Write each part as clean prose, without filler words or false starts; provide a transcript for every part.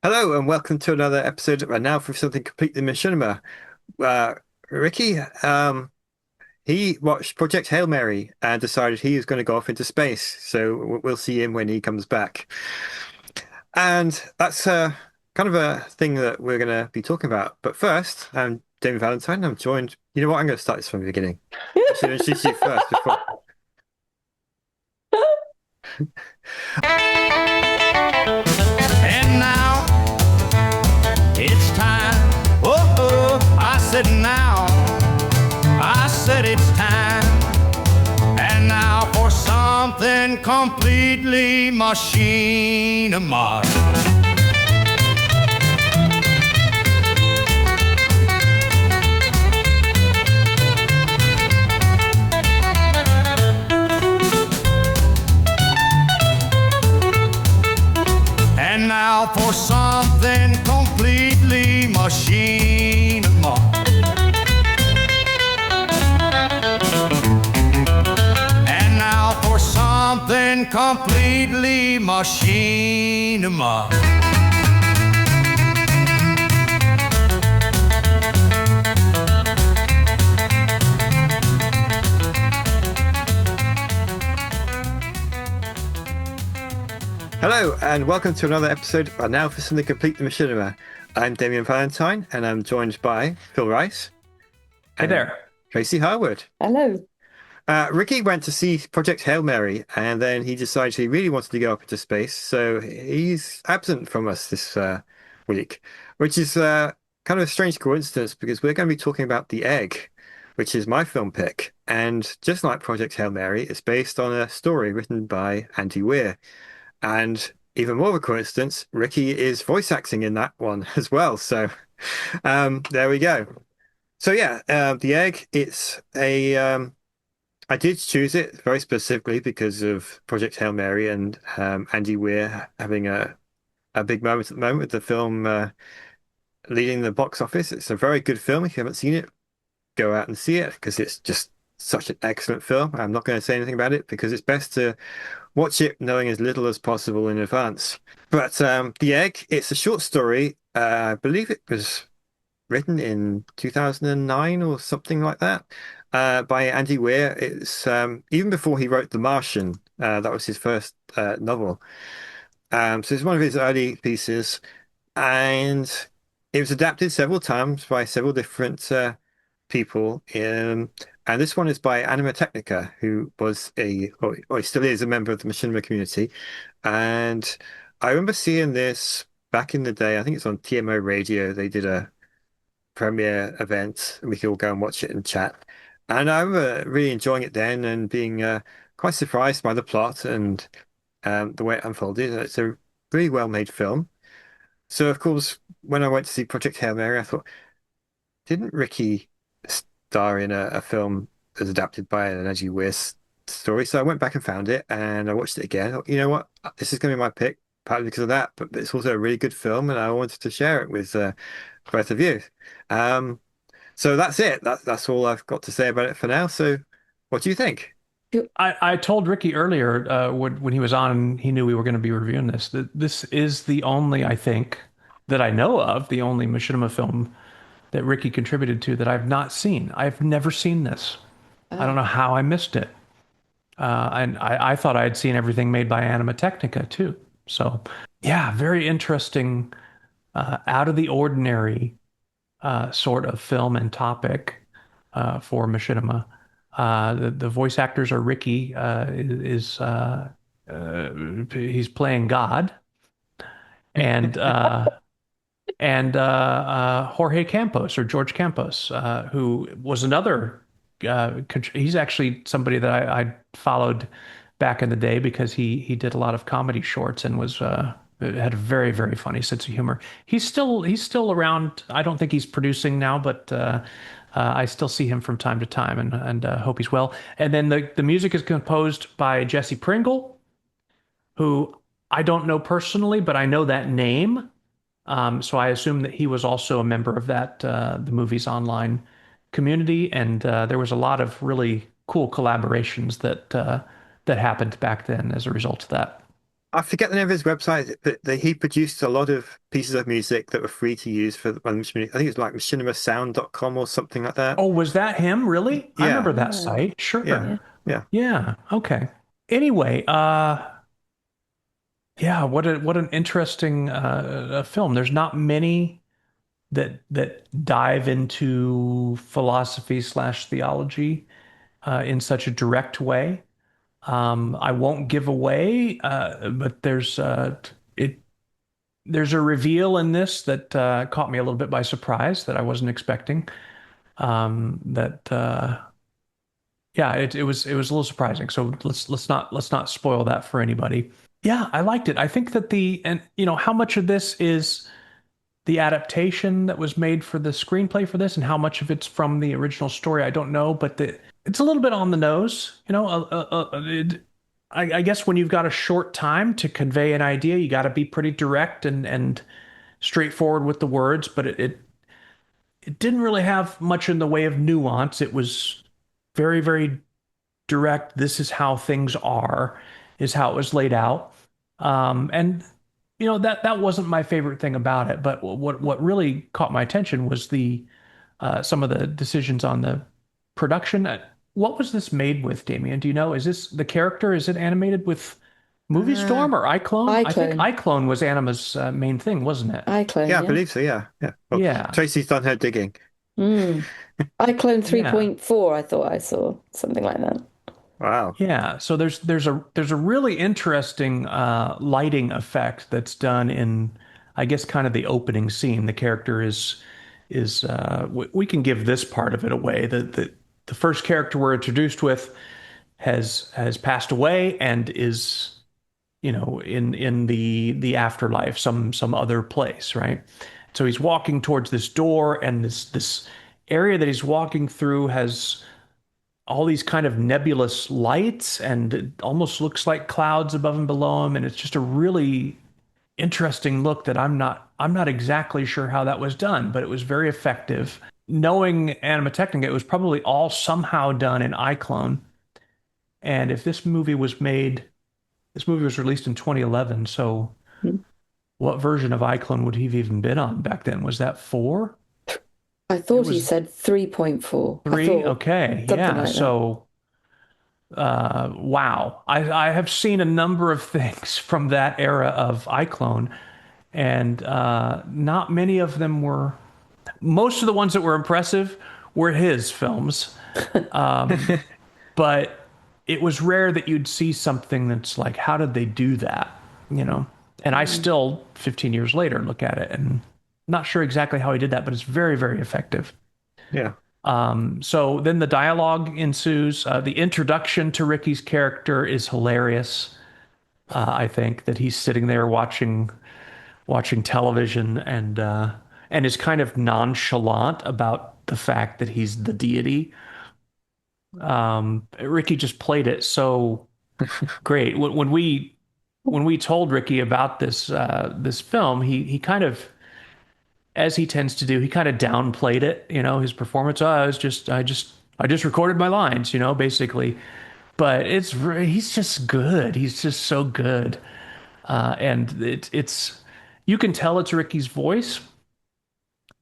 Hello and welcome to another episode of Now for something completely Machinima. Uh, Ricky, he watched Project Hail Mary and decided he was going to go off into space. So we'll see him when he comes back. And that's kind of a thing that we're going to be talking about. But first, I'm Damien Valentine. I'm joined. You know what? I'm going to start this from the beginning. I should introduce you first before. And now it's time. I said now. I said it's time. And now for something completely machinima. And now for something completely machinima. And now for something completely machinima. Hello and welcome to another episode of Now for something completely Machinima. I'm Damien Valentine and I'm joined by Phil Rice Hey and there. Tracy Harwood. Hello. Ricky went to see Project Hail Mary, and then he decided he really wanted to go up into space, so he's absent from us this week, which is kind of a strange coincidence because we're going to be talking about The Egg, which is my film pick. And just like Project Hail Mary, it's based on a story written by Andy Weir. And even more of a coincidence, Ricky is voice acting in that one as well. So there we go. So yeah, The Egg, it's a I did choose it very specifically because of Project Hail Mary and Andy Weir having a big moment at the moment with the film leading the box office. It's a very good film. If you haven't seen it, go out and see it because it's just such an excellent film. I'm not going to say anything about it because it's best to watch it knowing as little as possible in advance. But The Egg, it's a short story. I believe it was written in 2009 or something like that by Andy Weir. It's even before he wrote The Martian. That was his first novel. So it's one of his early pieces, and it was adapted several times by several different people. And this one is by Anima Technica, who was or he still is a member of the Machinima community. And I remember seeing this back in the day. I think it's on TMO Radio. They did a premiere event, and we could all go and watch it and chat. And I remember really enjoying it then and being quite surprised by the plot and the way it unfolded. It's a really well-made film. So, of course, when I went to see Project Hail Mary, I thought, didn't Ricky star in a film that's adapted by an Andy Weir story? So I went back and found it and I watched it again. I thought, you know what? This is going to be my pick, partly because of that, but it's also a really good film and I wanted to share it with both of you. Um, so that's it. That's all I've got to say about it for now. So what do you think? I told Ricky earlier when he was on, he knew we were going to be reviewing this, that this is the only, I think, that I know of, the only Machinima film that Ricky contributed to that I've not seen. I've never seen this. I don't know how I missed it. And I thought I had seen everything made by Anima Technica too. So yeah, very interesting, out of the ordinary sort of film and topic for Machinima. The voice actors are Ricky he's playing God, and Jorge Campos or George Campos, who was another. He's actually somebody that I followed back in the day because he did a lot of comedy shorts and was had a very, very funny sense of humor. He's still around. I don't think he's producing now, but I still see him from time to time and hope he's well. And then the music is composed by Jesse Pringle, who I don't know personally, but I know that name. So I assume that he was also a member of that the movies online community, and there was a lot of really cool collaborations that happened back then as a result of that. I forget the name of his website, but he produced a lot of pieces of music that were free to use for I think it was like machinimasound.com or something like that. Oh, was that him? Really? I remember Yeah, that Ah, site. yeah, Sure. yeah. yeah. Yeah. Okay. Anyway, yeah, what an interesting film. There's not many that dive into philosophy slash theology in such a direct way. I won't give away, but it there's a reveal in this that caught me a little bit by surprise that I wasn't expecting. That Yeah, it was a little surprising. So let's not spoil that for anybody. Yeah, I liked it. I think that how much of this is the adaptation that was made for the screenplay for this, and how much of it's from the original story, I don't know. But it's a little bit on the nose. I guess when you've got a short time to convey an idea, you got to be pretty direct and straightforward with the words. But it didn't really have much in the way of nuance. It was very, very direct. This is how things are, is how it was laid out. And that wasn't my favorite thing about it. But what really caught my attention was the some of the decisions on the production. What was this made with, Damien? Do you know? Is this the character? Is it animated with Movie Uh, Storm or iClone? I think iClone. iClone was Anima's main thing, wasn't it? yeah, iClone, I yeah. believe so. Yeah, yeah. Well, Yeah, Tracy's done her digging. Mm. iClone yeah. 3.4, I thought I saw something like that. Wow. Yeah, so there's a really interesting lighting effect that's done in, I guess, kind of the opening scene. The character is we can give this part of it away. The first character we're introduced with has passed away and is, in the afterlife, some other place, right? So he's walking towards this door, and this area that he's walking through has all these kind of nebulous lights, and it almost looks like clouds above and below him, and it's just a really interesting look that I'm not exactly sure how that was done, but it was very effective. Knowing Anima Technica, it was probably all somehow done in iClone. And if this movie was released in 2011, so Mm. what version of iClone would he have even been on back then? Was that four? I It thought he was said 3.4. I three? thought Okay, something yeah. like that. So wow. I have seen a number of things from that era of iClone, and not many of them were. Most of the ones that were impressive were his films, but it was rare that you'd see something that's like, how did they do that? You know? And I Mm. still, 15 years later, look at it and not sure exactly how he did that, but it's very, very effective. Yeah. So then the dialogue ensues. The introduction to Ricky's character is hilarious. I think that he's sitting there watching television and is kind of nonchalant about the fact that he's the deity. Ricky just played it so great. When we told Ricky about this film, he kind of, as he tends to do, he kind of downplayed it. His performance. Oh, I just recorded my lines. Basically. But he's just good. He's just so good. And it's you can tell it's Ricky's voice,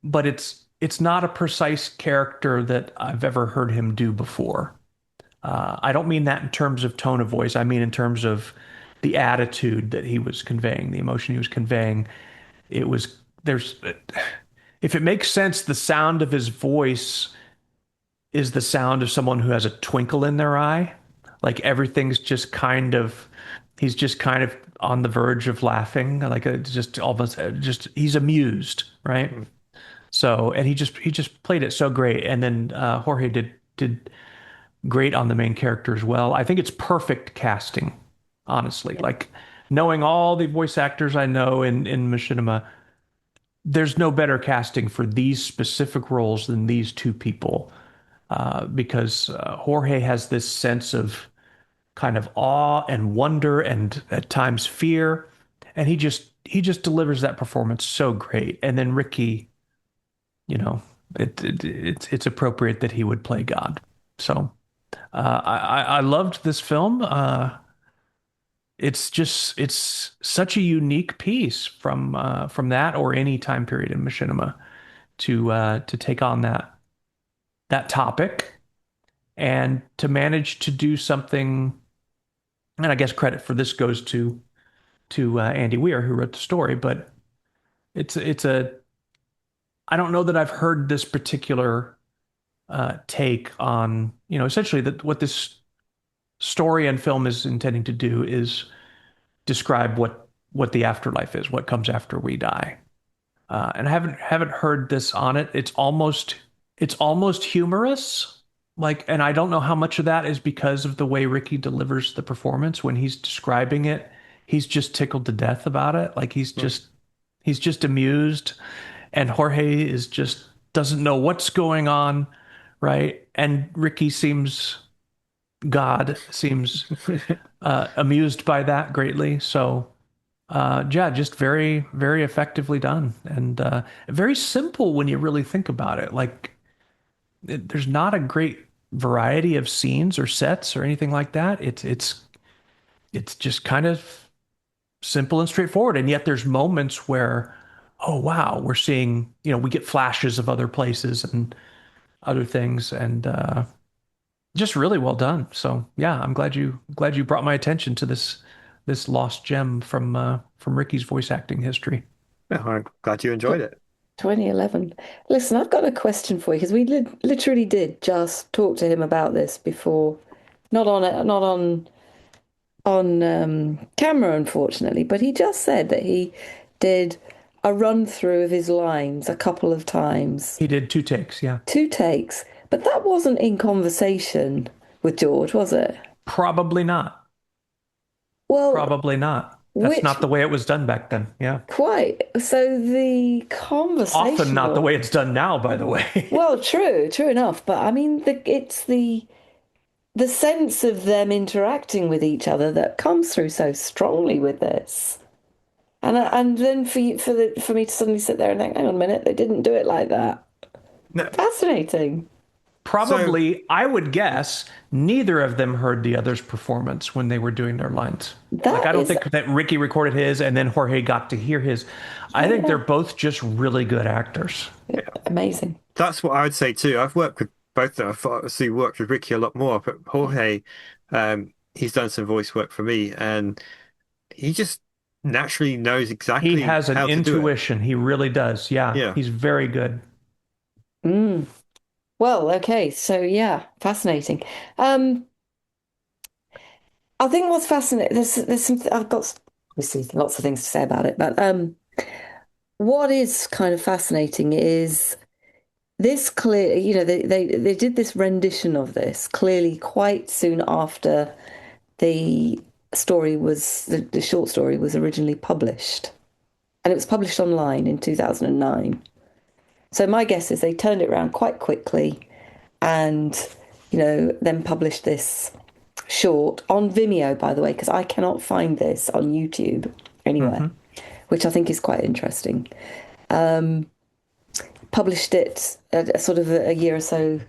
but it's not a precise character that I've ever heard him do before. I don't mean that in terms of tone of voice. I mean in terms of the attitude that he was conveying, the emotion he was conveying. It was there's If it makes sense, the sound of his voice is the sound of someone who has a twinkle in their eye. Like everything's just kind of, he's just kind of on the verge of laughing, like just almost just he's amused, right? Mm. So, and he just played it so great. And then Jorge did great on the main character as well. I think it's perfect casting, honestly. Yeah. Like knowing all the voice actors I know in Machinima, there's no better casting for these specific roles than these two people. Because Jorge has this sense of kind of awe and wonder and at times fear, and he just delivers that performance so great. And then Ricky, it's appropriate that he would play God. So I loved this film. it's such a unique piece from that or any time period in Machinima to take on that topic and to manage to do something. And I guess credit for this goes to Andy Weir, who wrote the story, but it's a I don't know that I've heard this particular take on, essentially that what this story and film is intending to do is describe what the afterlife is, what comes after we die. And I haven't heard this on it. It's almost humorous. Like, and I don't know how much of that is because of the way Ricky delivers the performance when he's describing it. He's just tickled to death about it. Like he's just amused, and Jorge is just doesn't know what's going on, right? And Ricky seems amused by that greatly. So, yeah, just very, very effectively done and very simple when you really think about it. Like, there's not a great variety of scenes or sets or anything like that. It's just kind of simple and straightforward. And yet, there's moments where, oh wow, we're seeing, we get flashes of other places and other things, and just really well done. So yeah, I'm glad you brought my attention to this lost gem from Ricky's voice acting history. Yeah, I'm glad you enjoyed it. 2011. Listen, I've got a question for you because we literally did just talk to him about this before, not on camera, unfortunately, but he just said that he did a run through of his lines a couple of times, He did two takes, yeah. two takes, but that wasn't in conversation with George, was it? Probably not. Well, Probably not. That's which not the way it was done back then. Yeah. quite so the Often not the conversational. way it's done now, by the way. Well, true enough, but I mean, it's the sense of them interacting with each other that comes through so strongly with this. And then for me to suddenly sit there and think, hang on a minute, they didn't do it like that. No, Fascinating. so Probably, I would guess, neither of them heard the other's performance when they were doing their lines. Like, I That don't is, think that Ricky recorded his and then Jorge got to hear his. I think they're yeah, both just really good actors. amazing. that's what I would say too. I've worked with both of them. I've obviously worked with Ricky a lot more, but Jorge, he's done some voice work for me, and he just naturally knows He exactly has an how to do it. intuition. He really does. Yeah, Yeah. he's very good. Mm. Well, okay, so yeah, fascinating. Um, I think what's fascinating, there's some, I've got obviously lots of things to say about it, but what is kind of fascinating is this clear, they did this rendition of this clearly quite soon after the the short story was originally published. And it was published online in 2009. So my guess is they turned it around quite quickly and, then published this short on Vimeo, by the way, because I cannot find this on YouTube anywhere, Hmm. which I think is quite interesting. Published it a sort of a year or so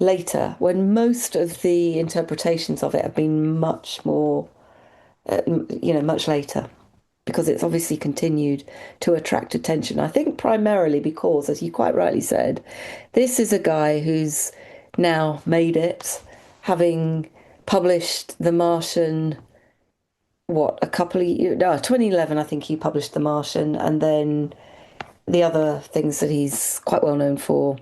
later, when most of the interpretations of it have been much more, much later, because it's obviously continued to attract attention. I think primarily because, as you quite rightly said, this is a guy who's now made it, having published The Martian, what, a couple of years, no, 2011, I think he published The Martian, and then the other things that he's quite well known for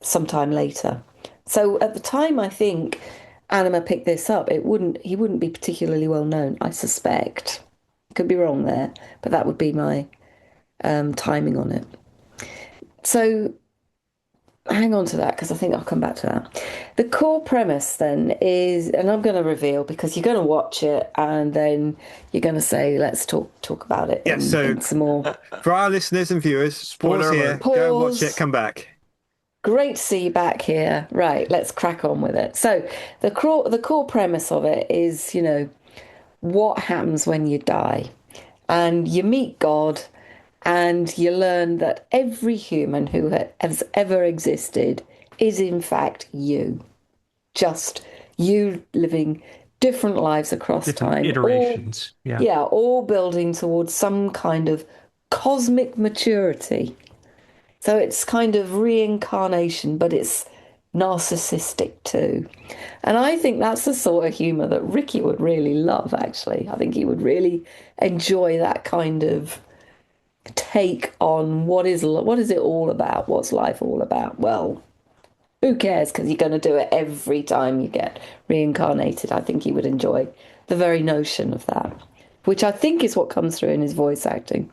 sometime later. So at the time, I think Anima picked this up, he wouldn't be particularly well known, I suspect. Could be wrong there, but that would be my timing on it. So hang on to that because I think I'll come back to that. The core premise then is, and I'm going to reveal because you're going to watch it and then you're going to say, let's talk about it Yeah. So in some more. for our listeners and viewers, Spoiler pause here, alert. go and watch it, Pause. come back. Great to see you back here. Right, let's crack on with it. So the core premise of it is, what happens when you die? And you meet God and you learn that every human who has ever existed is in fact you. Just you living different lives across Different time, all, iterations. Yeah. yeah, all building towards some kind of cosmic maturity. So it's kind of reincarnation, but it's narcissistic too. And I think that's the sort of humor that Ricky would really love, actually. I think he would really enjoy that kind of take on what is it all about? What's life all about? Well, who cares? Because you're going to do it every time you get reincarnated. I think he would enjoy the very notion of that, which I think is what comes through in his voice acting.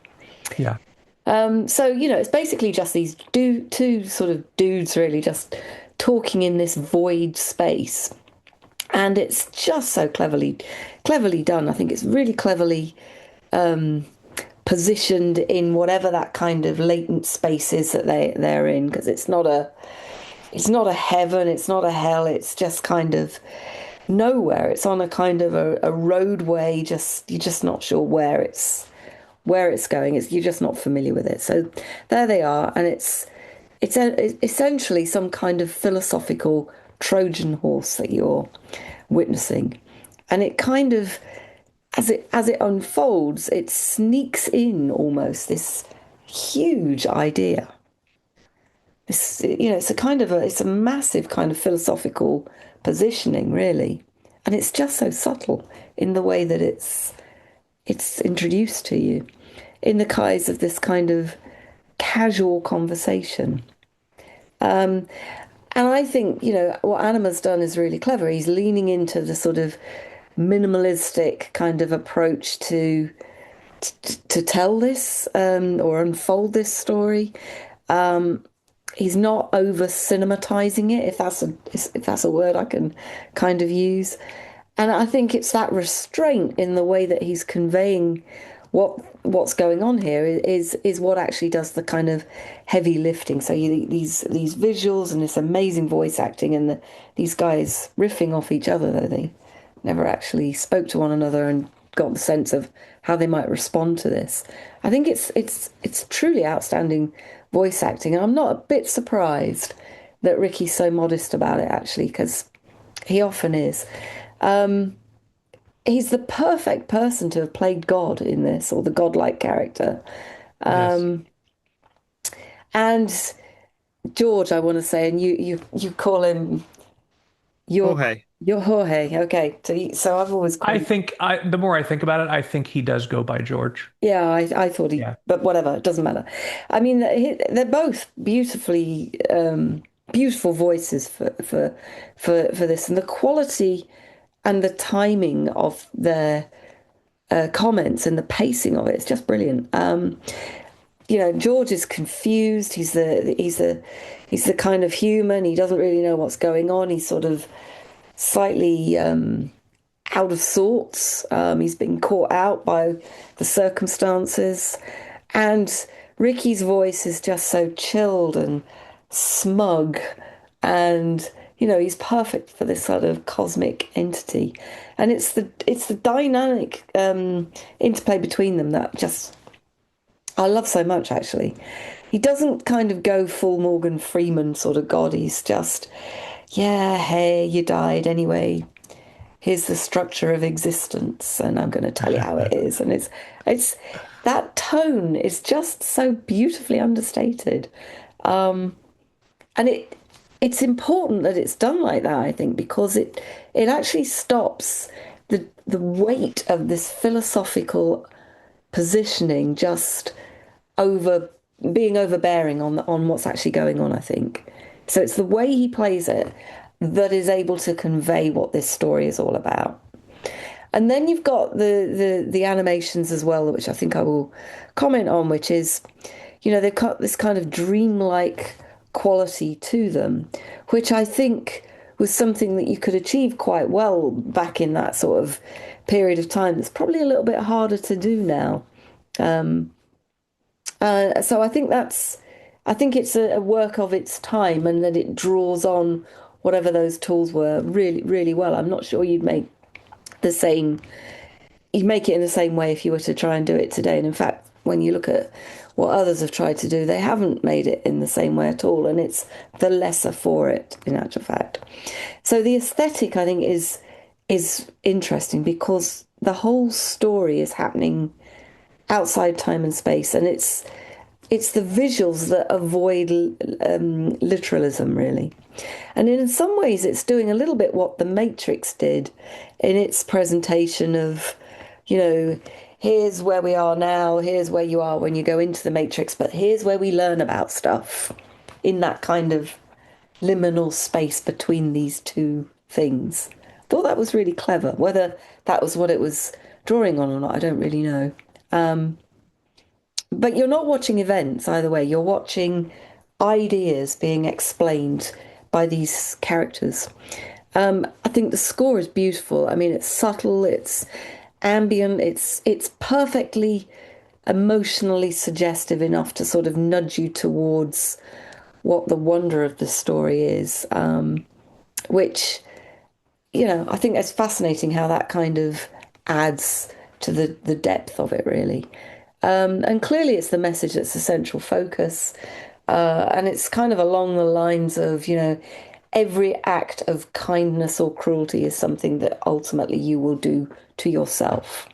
Yeah. So, it's basically just these two sort of dudes really just talking in this void space. And it's just so cleverly done. I think it's really cleverly positioned in whatever that kind of latent space is that they're in, because it's not a heaven, it's not a hell, it's just kind of nowhere. It's on a kind of a roadway, you're just not sure where it's going. You're just not familiar with it. So there they are, and essentially some kind of philosophical Trojan horse that you're witnessing. And it kind of, as it unfolds, it sneaks in almost this huge idea. It's a massive kind of philosophical positioning, really. And it's just so subtle in the way that it's introduced to you in the guise of this kind of casual conversation. And I think, what Anima's done is really clever. He's leaning into the sort of minimalistic kind of approach to tell this or unfold this story. He's not over cinematizing it, if that's a word I can kind of use. And I think it's that restraint in the way that he's conveying what's going on here is what actually does the kind of heavy lifting. So these visuals and this amazing voice acting and these guys riffing off each other, though they never actually spoke to one another and got the sense of how they might respond to this. I think it's truly outstanding voice acting, and I'm not a bit surprised that Ricky's so modest about it, actually, because he often is. He's the perfect person to have played God in this, or the godlike character. Yes. And George, I want to say, and you call him your Jorge. your Jorge. Okay, so I've always I called him. think the more I think about it, I think he does go by George. Yeah, I thought Yeah. but whatever, it doesn't matter. I mean, they're both beautiful voices for this, and the quality and the timing of their comments and the pacing of it's just brilliant. George is confused. He's the kind of human. He doesn't really know what's going on. He's sort of slightly out of sorts. He's been caught out by the circumstances. And Ricky's voice is just so chilled and smug. And, he's perfect for this sort of cosmic entity. And it's the dynamic interplay between them that just I love so much, actually. He doesn't kind of go full Morgan Freeman sort of God. He's just, yeah, hey, you died anyway. Here's the structure of existence, and I'm going to tell you how it is. And it's that tone is just so beautifully understated. And it's important that it's done like that, I think, because it actually stops the weight of this philosophical positioning just being overbearing on what's actually going on, I think. So it's the way he plays it that is able to convey what this story is all about. And then you've got the animations as well, which I think I will comment on, which is, they've got this kind of dreamlike quality to them, which I think was something that you could achieve quite well back in that sort of period of time. It's probably a little bit harder to do now. So I think it's a work of its time, and that it draws on whatever those tools were really, really well. I'm not sure you'd make it in the same way if you were to try and do it today. And in fact, when you look at what others have tried to do, they haven't made it in the same way at all. And it's the lesser for it, in actual fact. So the aesthetic, I think, is interesting because the whole story is happening outside time and space, and it's the visuals that avoid literalism, really. And in some ways, it's doing a little bit what The Matrix did in its presentation of, you know, here's where we are now, here's where you are when you go into the Matrix, but here's where we learn about stuff in that kind of liminal space between these two things. I thought that was really clever. Whether that was what it was drawing on or not, I don't really know. But you're not watching events either way. You're watching ideas being explained by these characters. I think the score is beautiful. I mean, it's subtle, it's ambient, it's perfectly emotionally suggestive enough to sort of nudge you towards what the wonder of the story is. Which, I think it's fascinating how that kind of adds to the depth of it, really. And clearly it's the message that's the central focus. And it's kind of along the lines of, every act of kindness or cruelty is something that ultimately you will do to yourself.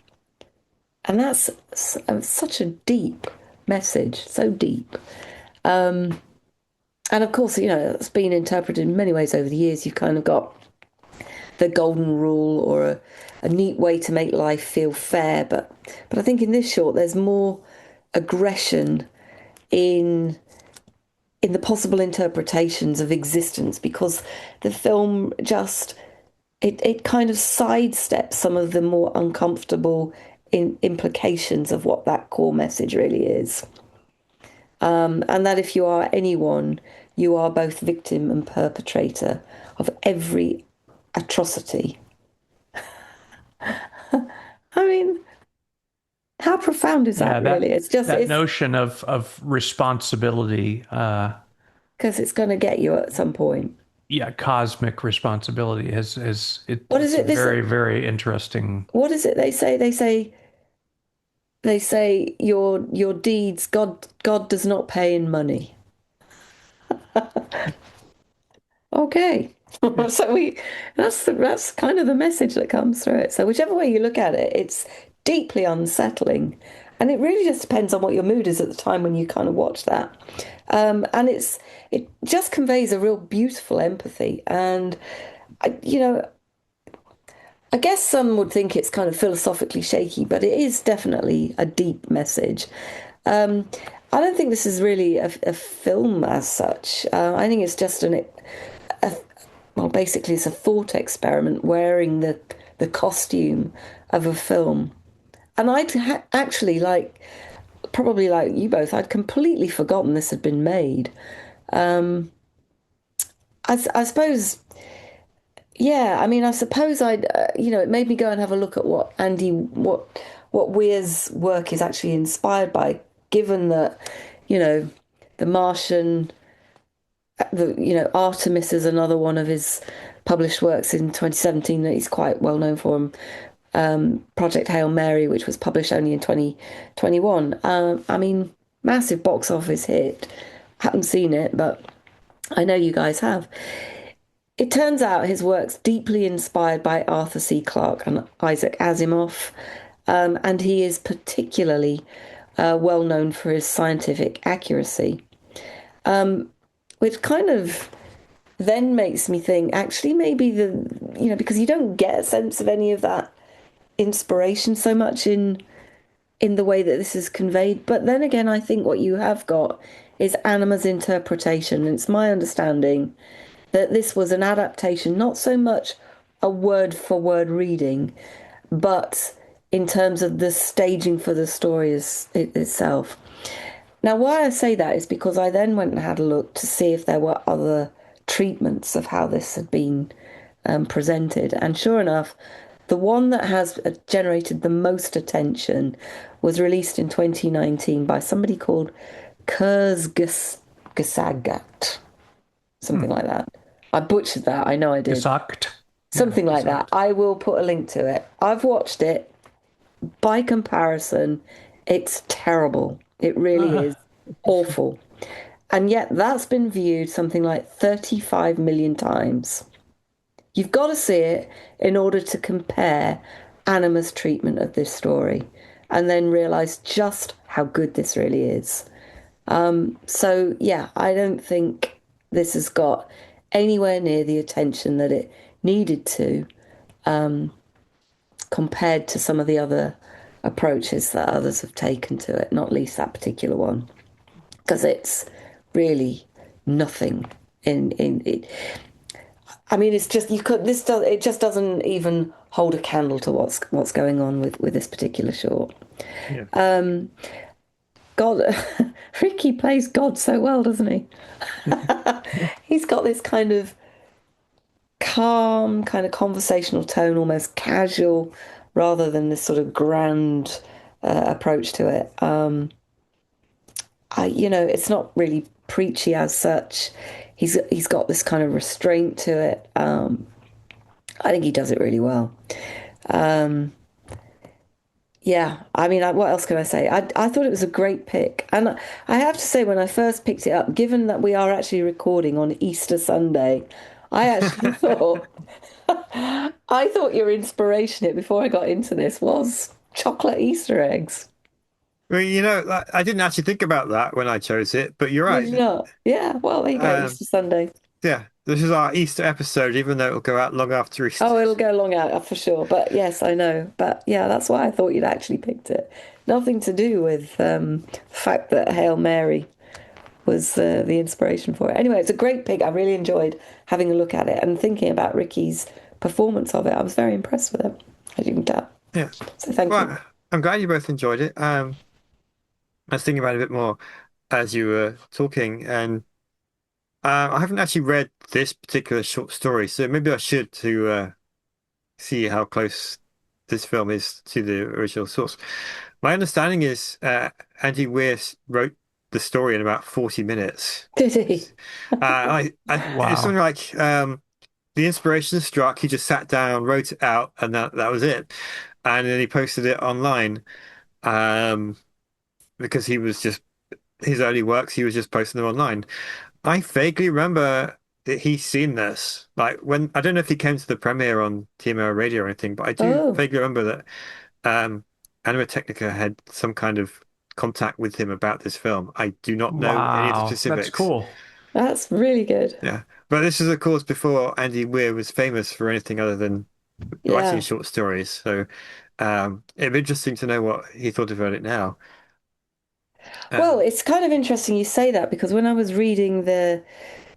And that's such a deep message, so deep. And of course, it's been interpreted in many ways over the years. You've kind of got the golden rule or a neat way to make life feel fair. But I think in this short, there's more aggression in the possible interpretations of existence because the film just it kind of sidesteps some of the more uncomfortable implications of what that core message really is. And that if you are anyone, you are both victim and perpetrator of every atrocity. I mean, how profound is Yeah, that really? It's just that it's notion of responsibility, because it's going to get you at some point. yeah, cosmic responsibility What is it's a it? very, very interesting. What is it they say? They say your deeds, God does not pay in money. Okay. So that's kind of the message that comes through it. So whichever way you look at it, it's deeply unsettling. And it really just depends on what your mood is at the time when you kind of watch that. And it just conveys a real beautiful empathy. And I guess some would think it's kind of philosophically shaky, but it is definitely a deep message. Um, I don't think this is really a film as such. I think it's just a well, basically, it's a thought experiment wearing the costume of a film. And actually, probably like you both, I'd completely forgotten this had been made. Um, I suppose, yeah. I mean, I suppose it made me go and have a look at what Weir's work is actually inspired by, given that, you know, the Martian. Artemis is another one of his published works in 2017 that he's quite well known for. Project Hail Mary, which was published only in 2021. I mean, massive box office hit. Haven't seen it, but I know you guys have. It turns out his work's deeply inspired by Arthur C. Clarke and Isaac Asimov, and he is particularly well known for his scientific accuracy. Which kind of then makes me think, actually, maybe because you don't get a sense of any of that inspiration so much in the way that this is conveyed. But then again, I think what you have got is Anima's interpretation. And it's my understanding that this was an adaptation, not so much a word for word reading, but in terms of the staging for the story itself. Now, why I say that is because I then went and had a look to see if there were other treatments of how this had been presented. And sure enough, the one that has generated the most attention was released in 2019 by somebody called Kurzgesagt, something like that. I butchered that. I know I did. Gesagt. Something Yeah, like that. gesagt. I will put a link to it. I've watched it. By comparison, it's terrible. It really is awful. And yet that's been viewed something like 35 million times. You've got to see it in order to compare Anima's treatment of this story and then realize just how good this really is. So, yeah, I don't think this has got anywhere near the attention that it needed to compared to some of the other approaches that others have taken to it, not least that particular one, because it's really nothing in it. I mean, it's just you could this does it just doesn't even hold a candle to what's going on with this particular short. Yeah. God, Ricky plays God so well, doesn't he? He's got this kind of calm, kind of conversational tone, almost casual, rather than this sort of grand approach to it. It's not really preachy as such. He's got this kind of restraint to it. I think he does it really well. Yeah, I mean, what else can I say? I thought it was a great pick, and I have to say, when I first picked it up, given that we are actually recording on Easter Sunday, I actually thought I thought your inspiration before I got into this was chocolate Easter eggs. Well, I didn't actually think about that when I chose it, but you're Did you right. not? Yeah, well, there you go, Um, Easter Sunday. yeah, this is our Easter episode, even though it'll go out long after Easter. Oh, it'll go long out for sure. But yes, I know. But yeah, that's why I thought you'd actually picked it. Nothing to do with the fact that Hail Mary was the inspiration for it. Anyway, it's a great pick. I really enjoyed having a look at it and thinking about Ricky's performance of it. I was very impressed with it, as you can tell. Yeah. So thank you. Well, I'm glad you both enjoyed it. I was thinking about it a bit more as you were talking, and I haven't actually read this particular short story, so maybe I should to see how close this film is to the original source. My understanding is Andy Weir wrote the story in about 40 minutes. Did he? It's something Wow. like the inspiration struck, he just sat down, wrote it out, and that was it. And then he posted it online um, because he was just his early works, he was just posting them online. I vaguely remember that he's seen this. Like when I don't know if he came to the premiere on TMO Radio or anything, but I do Oh, vaguely remember that Anima Technica had some kind of contact with him about this film. I do not know any of the Wow. That's specifics. cool. that's really good. Yeah. But this is of course before Andy Weir was famous for anything other than writing Yeah. short stories. So it'd be interesting to know what he thought about it now. Well, Um, it's kind of interesting you say that because when I was reading the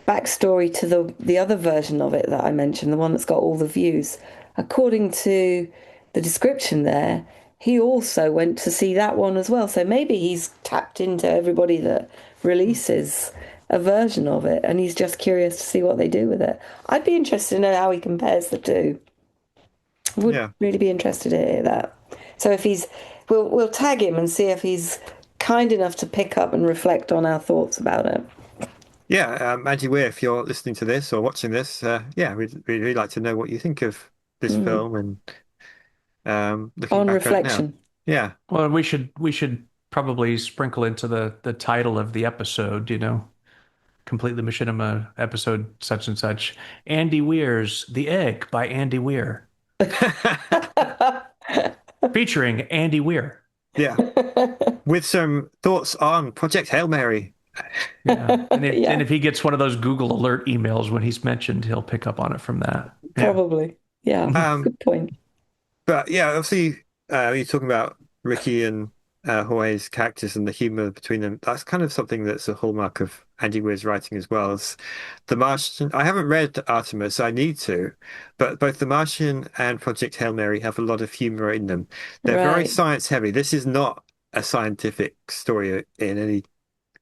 backstory to the other version of it that I mentioned, the one that's got all the views, according to the description there, he also went to see that one as well. So maybe he's tapped into everybody that releases a version of it and he's just curious to see what they do with it. I'd be interested to know how he compares the two. Would yeah. really be interested to hear that. So if we'll tag him and see if he's kind enough to pick up and reflect on our thoughts about it. Yeah, Andy Weir, if you're listening to this or watching this, yeah, we'd really like to know what you think of this Mm. film and looking On back on it now. reflection. Well, we should probably sprinkle into the title of the episode, completely machinima episode such and such. Andy Weir's The Egg by Andy Weir, featuring Andy Weir. Yeah, with some thoughts on Project Hail Mary. Yeah. And if and Yeah, if he gets one of those Google alert emails when he's mentioned, he'll pick up on it from that. Yeah. probably. Yeah, Um, good point. but yeah, obviously, you're talking about Ricky and Jorge's characters and the humor between them. That's kind of something that's a hallmark of Andy Weir's writing as well. As The Martian, I haven't read Artemis, I need to, but both The Martian and Project Hail Mary have a lot of humor in them. They're very Right. science heavy. This is not a scientific story in any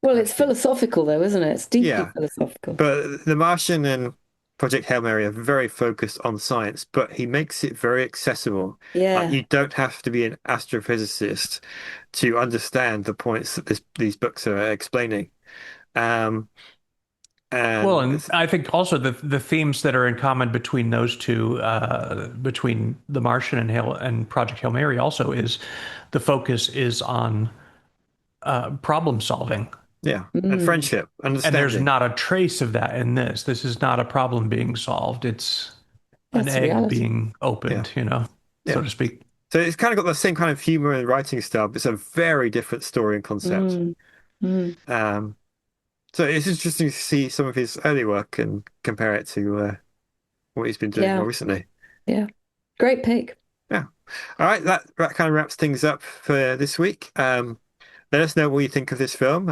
Well, it's capacity. philosophical though, isn't it? It's deeply Yeah, philosophical. but The Martian and Project Hail Mary are very focused on science, but he makes it very accessible. Like Yeah. you don't have to be an astrophysicist to understand the points that these books are explaining. Um, Well, and and I think also the themes that are in common between those two, between The Martian and Project Hail Mary, also is the focus is on problem solving, yeah, and Mm. friendship, and there's understanding. not a trace of that in this. This is not a problem being solved. It's an That's the egg reality. being Yeah. opened, so Yeah. to speak. So it's kind of got the same kind of humor and writing style, but it's a very different story and concept. Mm, mm. Um, so it's interesting to see some of his early work and compare it to what he's been doing more Yeah, recently. yeah. Great pick. Yeah. All right, that kind of wraps things up for this week. Let us know what you think of this film.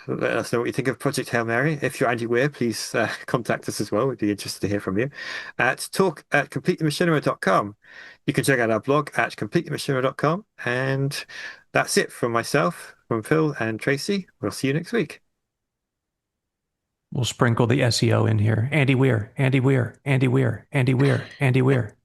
Let us know what you think of Project Hail Mary. If you're Andy Weir, please contact us as well. We'd be interested to hear from you at talk@completethemachinima.com. You can check out our blog at completethemachinima.com. And that's it from myself, from Phil and Tracy. We'll see you next week. We'll sprinkle the SEO in here. Andy Weir, Andy Weir, Andy Weir, Andy Weir, Andy Weir.